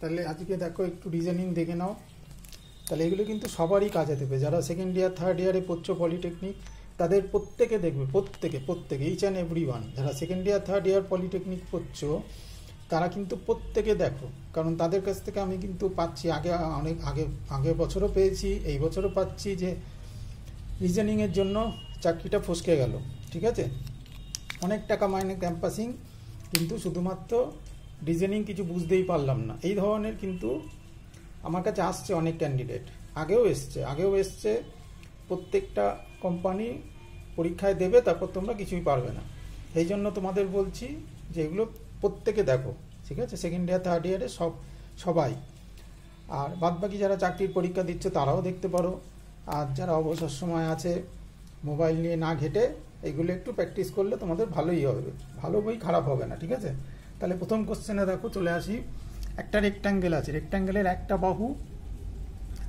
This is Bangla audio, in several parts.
তাহলে আজকে দেখো একটু রিজনিং দেখে নাও। তাহলে এগুলো কিন্তু সবারই কাজে দেবে, যারা সেকেন্ড ইয়ার থার্ড ইয়ারে পড়ছো পলিটেকনিক তাদের প্রত্যেকে দেখবে, প্রত্যেকে ইচ অ্যান্ড এভরি ওয়ান। যারা second year third year polytechnic পড়ছো তারা কিন্তু প্রত্যেকে দেখো, কারণ তাদের কাছ থেকে আমি কিন্তু পাচ্ছি, অনেক আগের বছরও পেয়েছি, এই বছরও পাচ্ছি যে রিজনিংয়ের জন্য চাকরিটা ফসকে গেল। ঠিক আছে, অনেক টাকা মাইনে ক্যাম্পাসিং, কিন্তু শুধুমাত্র রিজনিং কিছু বুঝতেই পারলাম না, এই ধরনের কিন্তু আমার কাছে আসছে অনেক ক্যান্ডিডেট। আগেও এসছে প্রত্যেকটা কোম্পানি পরীক্ষায় দেবে, তারপর তোমরা কিছুই পারবে না। এই জন্য তোমাদের বলছি যে এগুলো প্রত্যেকে দেখো, ঠিক আছে, সেকেন্ড ইয়ার থার্ড ইয়ারে সবাই। আর বাদবাকি যারা চাকরির পরীক্ষা দিচ্ছে তারাও দেখতে পারো। আর যারা অবসর সময় আছে মোবাইল নিয়ে না ঘেটে এইগুলো একটু প্র্যাকটিস করলে তোমাদের ভালোই হবে, ভালো বই খারাপ হবে না। ঠিক আছে, তাহলে প্রথম কোশ্চেনে দেখো চলে আসি। একটা রেক্ট্যাঙ্গেল আছে, রেক্ট্যাঙ্গেলের একটা বাহু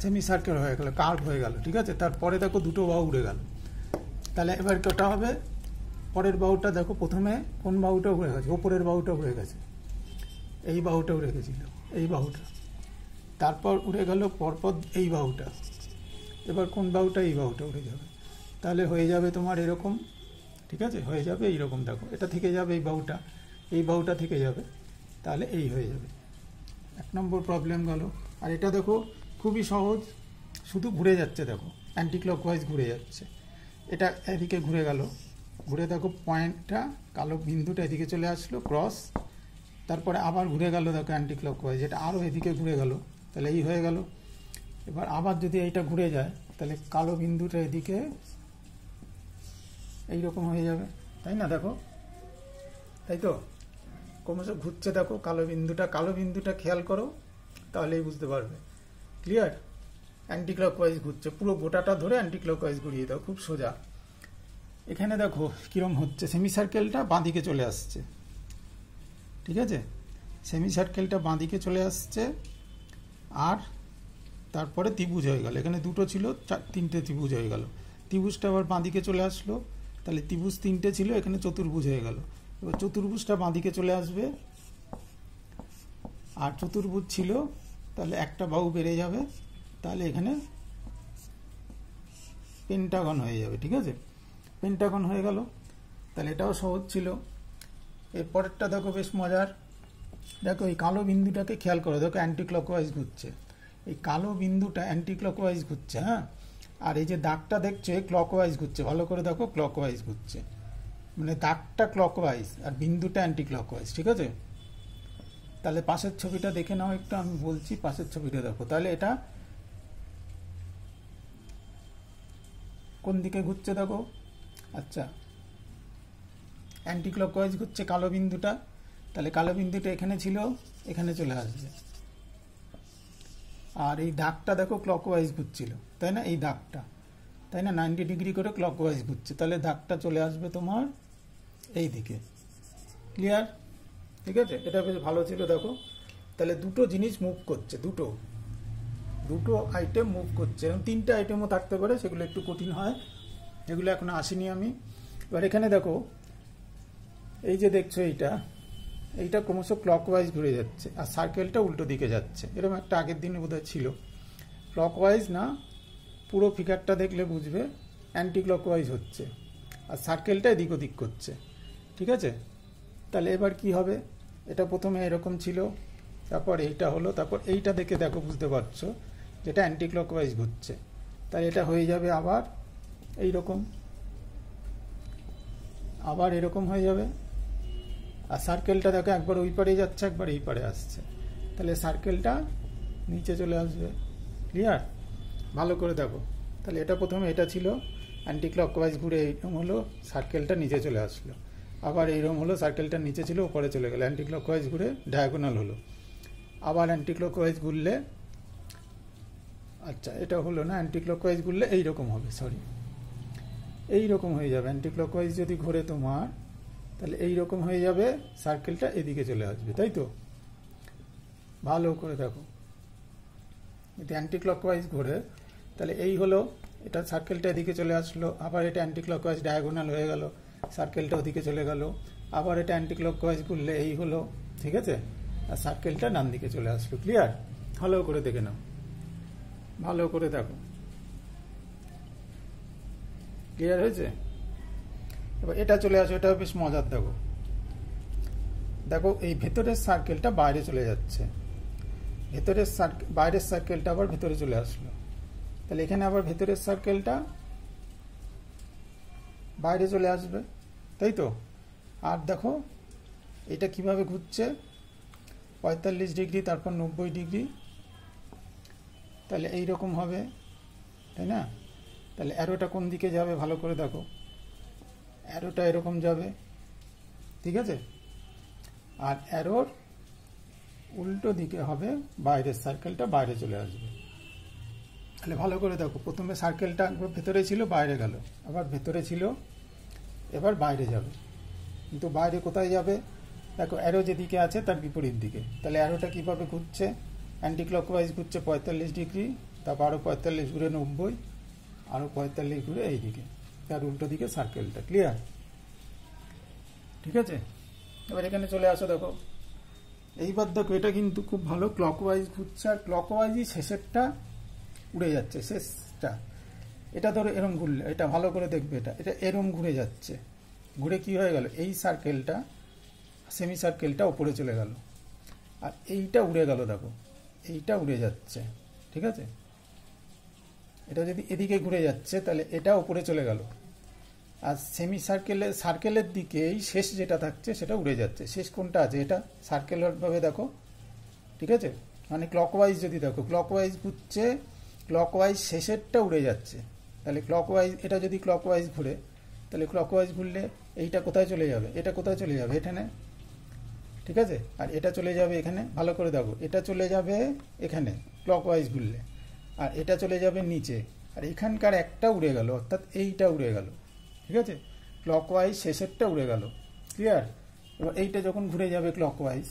সেমি সার্কেল হয়ে গেল, কার্ভ হয়ে গেল। ঠিক আছে, তারপরে দেখো দুটো বাহু উড়ে গেল। তাহলে এবার কটা হবে? পরের বাহুটা দেখো, প্রথমে কোন বাহুটা উড়ে গেছে? ওপরের বাহুটা উড়ে গেছে, এই বাহুটা উড়ে গেছিল, এই বাহুটা। তারপর উড়ে গেল পরপর এই বাহুটা। এবার কোন বাহুটা? এই বাহুটা উড়ে যাবে। তাহলে হয়ে যাবে তোমার এরকম। ঠিক আছে, হয়ে যাবে এইরকম। দেখো এটা থেকে যাবে এই বাহুটা থেকে যাবে, তাহলে এই হয়ে যাবে। এক নম্বর প্রবলেম গেল। আর এটা দেখো খুবই সহজ, শুধু ঘুরে যাচ্ছে, দেখো অ্যান্টি ক্লকওয়াইজ ঘুরে যাচ্ছে। এটা এদিকে ঘুরে গেল, ঘুরে দেখো পয়েন্টটা, কালো বিন্দুটা এদিকে চলে আসলো ক্রস, তারপরে আবার ঘুরে গেল দেখো অ্যান্টি ক্লকওয়াইজ, এটা আরও এদিকে ঘুরে গেল, তাহলে এই হয়ে গেল। এবার আবার যদি এইটা ঘুরে যায় তাহলে কালো বিন্দুটা এদিকে এইরকম হয়ে যাবে, তাই না? দেখো, তাই তো, ক্রমশ ঘুরছে দেখো কালো বিন্দুটা খেয়াল করো, তাহলেই বুঝতে পারবে। ক্লিয়ার? অ্যান্টি ক্লকওয়াইজ ঘুরছে, পুরো গোটাটা ধরে অ্যান্টি ক্লকওয়াইজ ঘুরিয়ে দাও, খুব সোজা। এখানে দেখো কিরম হচ্ছে, সেমি সার্কেলটা বাঁদিকে চলে আসছে। ঠিক আছে, সেমি সার্কেলটা বাঁদিকে চলে আসছে, আর তারপরে ত্রিভুজ হয়ে গেল। এখানে দুটো ছিল, তিনটে ত্রিভুজ হয়ে গেল। ত্রিভুজটা আবার বাঁদিকে চলে আসলো, তাহলে ত্রিভুজ তিনটে ছিল, এখানে চতুর্ভুজ হয়ে গেল। এবার চতুর্ভুজটা বাঁদিকে চলে আসবে, আর চতুর্ভুজ ছিল, তাহলে একটা বাহু বেড়ে যাবে, তাহলে এখানে পেন্টাগন হয়ে যাবে। ঠিক আছে, পেন্টাগন হয়ে গেল। তাহলে এটাও সহজ ছিল। এরপরেরটা দেখো বেশ মজার। দেখো এই কালো বিন্দুটাকে খেয়াল করো, দেখো অ্যান্টি ক্লকওয়াইজ ঘুরছে, এই কালো বিন্দুটা অ্যান্টি ক্লকওয়াইজ ঘুরছে। হ্যাঁ, আর এই যে দাগটা দেখছো ক্লকওয়াইজ ঘুরছে, ভালো করে দেখো ক্লকওয়াইজ ঘুরছে, মানে দাগটা ক্লকওয়াইজ আর বিন্দুটা অ্যান্টি ক্লকওয়াইজ। ঠিক আছে, তাহলে পাশের ছবিটা দেখে নাও একটু, আমি বলছি পাশের ছবিটা দেখো। তাহলে এটা কোন দিকে ঘুরছে দেখো? আচ্ছা, অ্যান্টি ক্লকওয়াইজ ঘুরছে কালো বিন্দুটা, তাহলে কালো বিন্দুটা এখানে ছিল, এখানে চলে আসবে। আর এই দাগটা দেখো ক্লকওয়াইজ ঘুরছিল, তাই না? এই দাগটা, তাই না, 90 ডিগ্রি করে ক্লকওয়াইজ ঘুরছে, তাহলে দাগটা চলে আসবে তোমার এই দিকে। ক্লিয়ার? ঠিক আছে, এটা বেশ ভালো ছিল। দেখো তাহলে দুটো জিনিস মুভ করছে, দুটো আইটেম মুভ করছে। এবং তিনটে আইটেমও থাকতে পারে, সেগুলো একটু কঠিন হয়, এগুলো এখন আসিনি আমি। এবার এখানে দেখো এই যে দেখছো এইটা ক্রমশ ক্লকওয়াইজ ঘুরে যাচ্ছে, আর সার্কেলটা উল্টো দিকে যাচ্ছে। এরকম একটা আগের দিনে বোধহয় ছিল। ক্লকওয়াইজ না, পুরো ফিগারটা দেখলে বুঝবে অ্যান্টি ক্লকওয়াইজ হচ্ছে, আর সার্কেলটা এদিক ওদিক করছে। ঠিক আছে, তাহলে এবার কি হবে? এটা প্রথমে এরকম ছিল, তারপর এইটা হলো, তারপর এইটা দেখে দেখো বুঝতে পারছো যেটা অ্যান্টি ক্লকওয়াইজ ঘুরছে, তাই এটা হয়ে যাবে আবার এইরকম, আবার এরকম হয়ে যাবে। আর সার্কেলটা দেখো একবার ওই পারে যাচ্ছে, একবার এই পারে আসছে, তাহলে সার্কেলটা নিচে চলে আসবে। ক্লিয়ার? ভালো করে দেখো, তাহলে এটা প্রথমে এটা ছিল, অ্যান্টি ক্লকওয়াইজ ঘুরে এইরকম হলো, সার্কেলটা নিচে চলে আসলো। আবার এইরকম হলো, সার্কেলটা নিচে ছিল, ওপরে চলে গেল, অ্যান্টি ক্লকওয়াইজ ঘুরে ডায়াগোনাল হলো। আবার অ্যান্টি ক্লকওয়াইজ ঘুরলে, আচ্ছা এটা হলো না, অ্যান্টি ক্লকওয়াইজ ঘুরলে এইরকম হবে, এইরকম হয়ে যাবে। অ্যান্টি ক্লকওয়াইজ যদি ঘুরে তোমার, তাহলে এইরকম হয়ে যাবে, সার্কেলটা এদিকে চলে আসবে, তাই তো? ভালো করে দেখো, এটা অ্যান্টি ক্লকওয়াইজ ঘুরে, তাহলে এই হলো, এটা সার্কেলটা এদিকে চলে আসলো। আবার এটা অ্যান্টি ক্লকওয়াইজ ডায়াগোনাল হয়ে গেল, সার্কেলটা ওদিকে চলে গেল। আবার এটা অ্যান্টি ক্লকওয়াইজ ঘুরলে এই হলো। ঠিক আছে, আর সার্কেলটা ডান দিকে চলে আসলো। ক্লিয়ার? ভালো করে দেখে নাও, ভালো করে দেখো। ক্লিয়ার হয়েছে? এবার এটা চলে আসো, এটা বেশ মজার। দেখো দেখো এই ভেতরের সার্কেলটা বাইরে চলে যাচ্ছে, ভেতরের বাইরের সার্কেলটা আবার ভেতরে চলে আসলো। তাহলে এখানে আবার ভেতরের সার্কেলটা বাইরে চলে আসবে, তাই তো? আর দেখো এটা কিভাবে ঘুরছে, 45 ডিগ্রি, তারপর 90 ডিগ্রি। তাহলে এইরকম হবে, তাই না? তাহলে অ্যারোটা কোন দিকে যাবে ভালো করে দেখো, অ্যারোটা এরকম যাবে, ঠিক আছে? আর অ্যারোর উল্টো দিকে হবে, বাইরের সার্কেলটা বাইরে চলে আসবে। তাহলে ভালো করে দেখো, প্রথমে সার্কেলটা ভেতরে ছিল, বাইরে গেল, আবার ভেতরে ছিল, এবার বাইরে যাবে। কিন্তু বাইরে কোথায় যাবে? দেখো অ্যারো যেদিকে আছে তার বিপরীত দিকে। তাহলে অ্যারোটা কীভাবে ঘুরছে? অ্যান্টি ক্লকওয়াইজ ঘুরছে 45 ডিগ্রি, তারপর আরও 45 ঘুরে 90, আরও 45 ঘুরে এই দিকে, তার উল্টো দিকে সার্কেলটা। ক্লিয়ার? ঠিক আছে? এবার এখানে চলে আসো, দেখো এইবার দেখো এটা কিন্তু খুব ভালো ক্লকওয়াইজ ঘুরছে, আর ক্লকওয়াইজই শেষেরটা উড়ে যাচ্ছে, শেষটা। এটা ধরো এরম ঘুরলে, এটা ভালো করে দেখবে, এটা এরম ঘুরে যাচ্ছে, ঘুরে কি হয়ে গেল, এই সার্কেলটা, সেমি সার্কেলটা উপরে চলে গেল, আর এইটা উড়ে গেল। দেখো এইটা উড়ে যাচ্ছে, ঠিক আছে? এটা যদি এদিকে ঘুরে যাচ্ছে তাহলে এটা উপরে চলে গেল, আর সেমি সার্কেলের দিকেই শেষ যেটা থাকছে সেটা উড়ে যাচ্ছে। শেষ কোনটা আছে? এটা সার্কেলভাবে দেখো, ঠিক আছে? মানে ক্লকওয়াইজ যদি দেখো, ক্লকওয়াইজ ঘুরছে, ক্লকওয়াইজ শেষেরটা উড়ে যাচ্ছে। তাহলে ক্লকওয়াইজ, এটা যদি ক্লকওয়াইজ ঘুরে, তাহলে ক্লকওয়াইজ ঘুরলে এইটা কোথায় চলে যাবে? এটা কোথায় চলে যাবে? এখানে, ঠিক আছে? আর এটা চলে যাবে এখানে, ভালো করে দেখো, এটা চলে যাবে এখানে ক্লকওয়াইজ ঘুরলে, আর এটা চলে যাবে নিচে, আর এখানকার একটা উড়ে গেল, অর্থাৎ এইটা উড়ে গেল, ঠিক আছে? ক্লকওয়াইজ শেষেরটা উড়ে গেল। ক্লিয়ার? এবার এইটা যখন ঘুরে যাবে ক্লকওয়াইজ,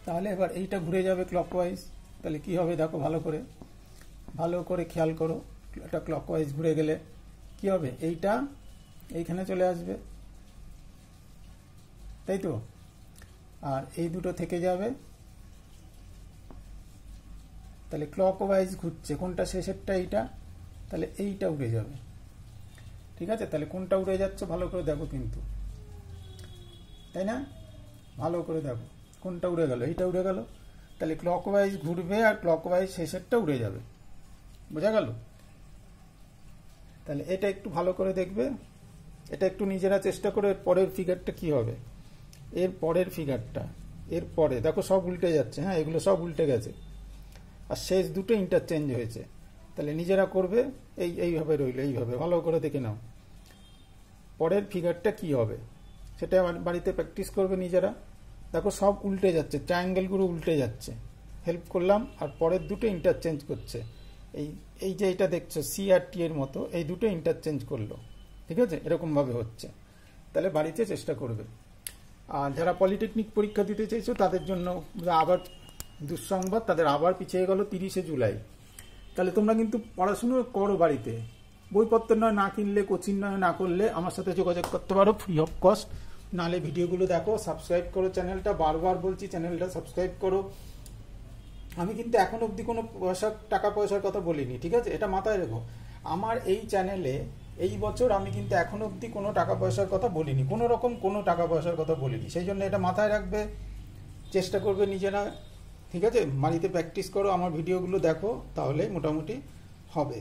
তাহলে এবার এইটা ঘুরে যাবে ক্লকওয়াইজ, তাহলে কি হবে দেখো ভালো করে খেয়াল করো। এটা ক্লকওয়াইজ ঘুরে গেলে কি হবে? এইটা এইখানে চলে আসবে, তাই তো? আর এই দুটো থেকে যাবে, তাহলে ক্লকওয়াইজ ঘুরছে, কোনটা শেষেরটা? এইটা, তাহলে এইটা উড়ে যাবে, ঠিক আছে? তাহলে কোনটা উড়ে যাচ্ছে ভালো করে দেখো কিন্তু, তাই না? ভালো করে দেখো কোনটা উড়ে গেল, এইটা উড়ে গেল। তাহলে ক্লকওয়াইজ ঘুরবে আর ক্লকওয়াইজ শেষেরটা উড়ে যাবে, বোঝা গেল? তাহলে এটা একটু ভালো করে দেখবে, এটা একটু নিজেরা চেষ্টা করে। পরের ফিগারটা কি হবে? এর পরের ফিগারটা, এর পরে দেখো সব উল্টে যাচ্ছে, হ্যাঁ এগুলো সব উল্টে গেছে, আর শেষ দুটো ইন্টারচেঞ্জ হয়েছে। তাহলে নিজেরা করবে, এইভাবে রইল, এইভাবে ভালো করে দেখে নাও পরের ফিগারটা কি হবে, সেটা বাড়িতে প্র্যাকটিস করবে নিজেরা। দেখো সব উল্টে যাচ্ছে, ট্রায়াঙ্গেলগুলো উল্টে যাচ্ছে, হেল্প করলাম, আর পরের দুটো ইন্টারচেঞ্জ করছে। এই যে এটা দেখছো সি আর টি এর মতো, এই দুটো ইন্টারচেঞ্জ করলো, ঠিক আছে? এরকমভাবে হচ্ছে। তাহলে বাড়িতে চেষ্টা করবে। আর যারা পলিটেকনিক পরীক্ষা দিতে চাইছো তাদের জন্য আবার দুঃসংবাদ, তাদের আবার পিছিয়ে গেল 30শে জুলাই। তাহলে তোমরা কিন্তু পড়াশুনো করো বাড়িতে, বইপত্র নয় না কিনলে, কোচিং নয় না করলে আমার সাথে যোগাযোগ করতে পারো ফ্রি অফ কস্ট। নাহলে ভিডিওগুলো দেখো, সাবস্ক্রাইব করো চ্যানেলটা, বারবার বলছি চ্যানেলটা সাবস্ক্রাইব করো। আমি কিন্তু এখন অবধি কোনো টাকা পয়সার কথা বলিনি, ঠিক আছে? এটা মাথায় রেখো। আমার এই চ্যানেলে এই বছর আমি কিন্তু এখন অবধি কোনো টাকা পয়সার কথা বলিনি, কোনো রকম কোনো টাকা পয়সার কথা বলিনি। সেই জন্য এটা মাথায় রাখবে, চেষ্টা করবে নিজেরা, ঠিক আছে? বাড়িতে প্র্যাকটিস করো, আমার ভিডিওগুলো দেখো, তাহলে মোটামুটি হবে,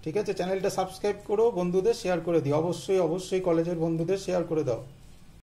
ঠিক আছে? চ্যানেলটা সাবস্ক্রাইব করো, বন্ধুদের শেয়ার করে দিও, অবশ্যই কলেজের বন্ধুদের শেয়ার করে দাও।